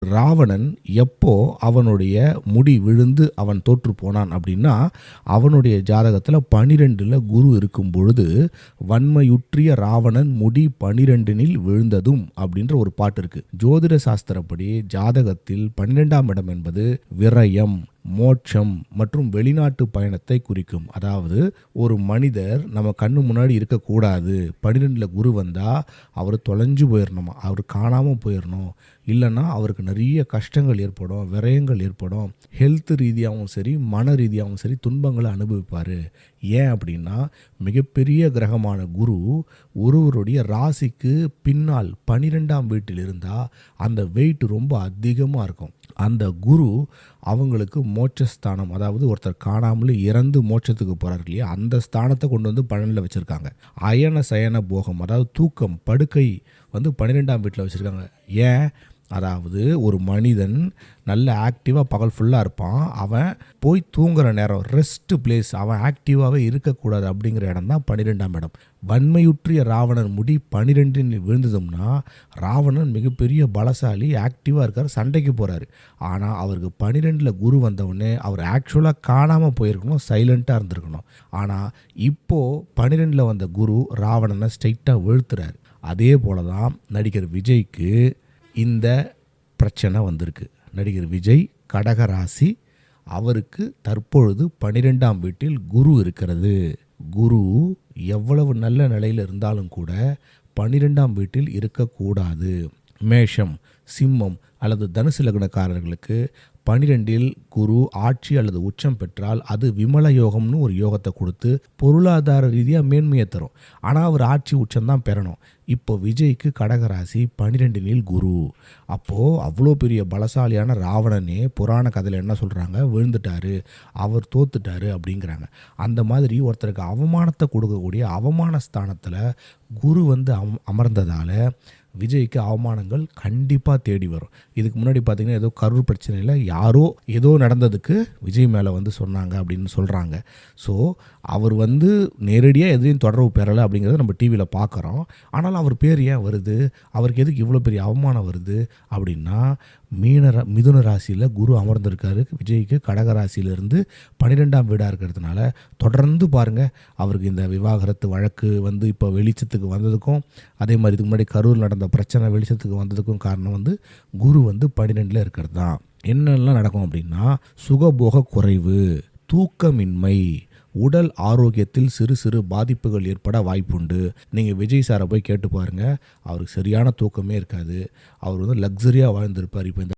ராவணன் எப்போ அவனுடைய முடி விழுந்து அவன் தோற்று போனான் அப்படின்னா, அவனுடைய ஜாதகத்தில் 12ல் குரு இருக்கும் பொழுது, வன்மையுற்றிய ராவணன் முடி 12னில் விழுந்ததும் அப்படின்ற ஒரு பாட்டு இருக்கு. ஜோதிட சாஸ்திரப்படி ஜாதகத்தில் 12ஆம் இடம் என்பது விரயம், மோட்சம் மற்றும் வெளிநாட்டு பயணத்தை குறிக்கும். அதாவது ஒரு மனிதர் நம்ம கண்ணு முன்னாடி இருக்கக்கூடாது. 12ல் குரு வந்தால் அவர் தொலைஞ்சு போயிடணுமா, அவர் காணாமல் போயிடணும். இல்லைன்னா அவருக்கு நிறைய கஷ்டங்கள் ஏற்படும், விரயங்கள் ஏற்படும். ஹெல்த் ரீதியாகவும் சரி, மன ரீதியாகவும் சரி துன்பங்களை அனுபவிப்பார். ஏன் அப்படின்னா, மிகப்பெரிய கிரகமான குரு ஒருவருடைய ராசிக்கு பின்னால் 12ஆம் வீட்டில் இருந்தால் அந்த வெயிட் ரொம்ப அதிகமாக இருக்கும். அந்த குரு அவங்களுக்கு மோட்சஸ்தானம், அதாவது ஒருத்தர் காணாமல் இறந்து மோட்சத்துக்கு போகிறார் இல்லையா, அந்த ஸ்தானத்தை கொண்டு வந்து 12ல் வச்சுருக்காங்க. அயன சயன போகம், அதாவது தூக்கம், படுக்கை வந்து 12ஆம் வீட்டில் வச்சுருக்காங்க. ஏன்? அதாவது ஒரு மனிதன் நல்ல ஆக்டிவாக பகல் ஃபுல்லாக இருப்பான், அவன் போய் தூங்குற நேரம், ரெஸ்ட் பிளேஸ், அவன் ஆக்டிவாகவே இருக்கக்கூடாது அப்படிங்கிற இடம் தான் 12ஆம் இடம். வன்மையுற்றிய ராவணன் முடி 12ல் விழுந்ததும்னா, ராவணன் மிகப்பெரிய பலசாலி, ஆக்டிவாக இருக்கார், சண்டைக்கு போகிறாரு. ஆனால் அவருக்கு 12ல் குரு வந்தவுடனே அவர் ஆக்சுவலாக காணாமல் போயிருக்கணும், சைலண்ட்டாக இருந்திருக்கணும். ஆனால் இப்போது 12ல் வந்த குரு ராவணனை ஸ்ட்ரைட்டாக வீழ்த்துறாரு. அதே போல தான் நடிகர் விஜய்க்கு இந்த பிரச்சனை வந்திருக்கு. நடிகர் விஜய் கடகராசி, அவருக்கு தற்பொழுது 12ஆம் வீட்டில் குரு இருக்கிறது. குரு எவ்வளவு நல்ல நிலையில் இருந்தாலும் கூட 12ஆம் வீட்டில் இருக்கக்கூடாது. மேஷம், சிம்மம் அல்லது தனுசு லக்னக்காரர்களுக்கு 12ல் குரு ஆட்சி அல்லது உச்சம் பெற்றால் அது விமல யோகம்னு ஒரு யோகத்தை கொடுத்து பொருளாதார ரீதியாக மேன்மையை தரும். ஆனால் அவர் ஆட்சி உச்சம்தான் பெறணும். இப்போ விஜய்க்கு கடகராசி 12ல் குரு. அப்போது அவ்வளோ பெரிய பலசாலியான ராவணனே புராண கதையில் என்ன சொல்கிறாங்க, விழுந்துட்டாரு, அவர் தோத்துட்டாரு அப்படிங்கிறாங்க. அந்த மாதிரி ஒருத்தருக்கு அவமானத்தை கொடுக்கக்கூடிய அவமான ஸ்தானத்தில் குரு வந்து அமர்ந்ததால் விஜய்க்கு அவமானங்கள் கண்டிப்பாக தேடி வரும். இதுக்கு முன்னாடி பார்த்திங்கன்னா ஏதோ கரூர் பிரச்சனையில் யாரோ ஏதோ நடந்ததுக்கு விஜய் மேலே வந்து சொன்னாங்க அப்படின்னு சொல்கிறாங்க. ஸோ அவர் வந்து நேரடியாக எதையும் தொடர்பு பெறலை அப்படிங்கிறத நம்ம டிவியில் பார்க்குறோம். ஆனால் அவர் பேர் ஏன் வருது, அவருக்கு எதுக்கு இவ்வளோ பெரிய அவமானம் வருது அப்படின்னா, மிதுன ராசியில் குரு அமர்ந்திருக்காரு. விஜய்க்கு கடகராசியிலிருந்து 12ஆம் வீடாக இருக்கிறதுனால தொடர்ந்து பாருங்கள், அவருக்கு இந்த விவாகரத்து வழக்கு வந்து இப்போ வெளிச்சத்துக்கு வந்ததுக்கும், அதே மாதிரி இதுக்கு முன்னாடி கரூர் நடந்த பிரச்சனை வெளிச்சத்துக்கு வந்ததுக்கும் காரணம் வந்து குரு வந்து 12ல் இருக்கிறது தான். என்னெல்லாம் நடக்கும் அப்படின்னா, சுகபோக குறைவு, தூக்கமின்மை, உடல் ஆரோக்கியத்தில் சிறு சிறு பாதிப்புகள் ஏற்பட வாய்ப்புண்டு. நீங்கள் விஜய் சாரை போய் கேட்டு பாருங்கள், அவருக்கு சரியான தூக்கமே இருக்காது. அவர் வந்து லக்ஸரியாக வாழ்ந்திருப்பார். இப்போ இந்த